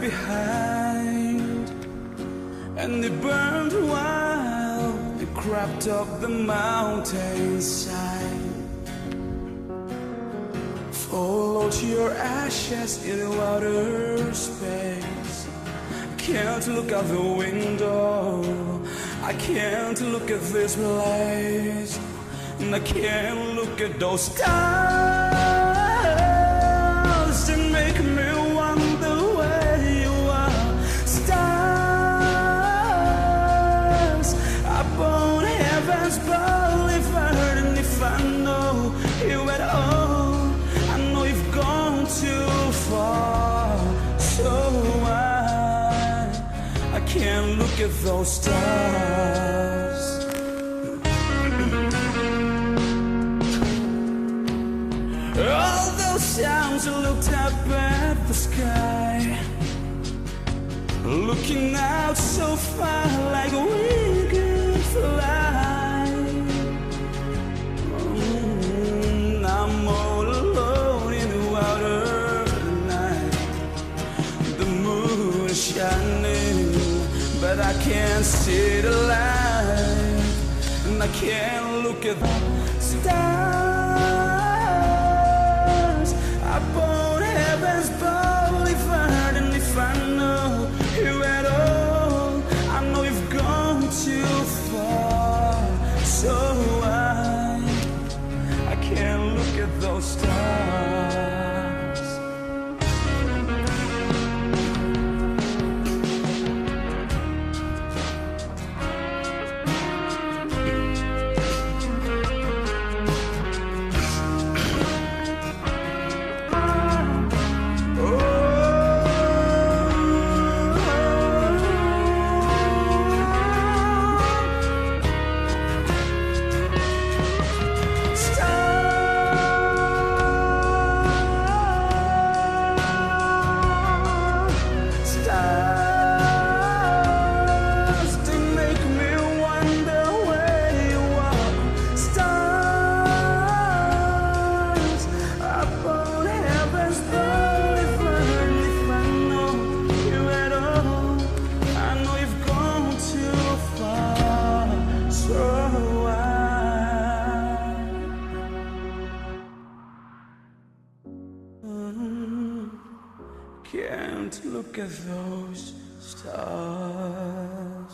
behind, and they burned while they crept up the mountainside. Followed your ashes in outer space. I can't look out the window, I can't look at this place, and I can't look at those stars that make me wonder where you are. Stars upon heaven's boulevard, and if I know you at all, I know you've gone too far. So I can't look at those stars. All those times I looked up at the sky, looking out so far like we could fly. I'm all alone in the outer night. The moon is shining, but I can't see the light, and I can't look at the stars upon heaven's boulevard. And if I know you at all, I know you've gone too far. So I can't look at those stars. Can't look at those stars.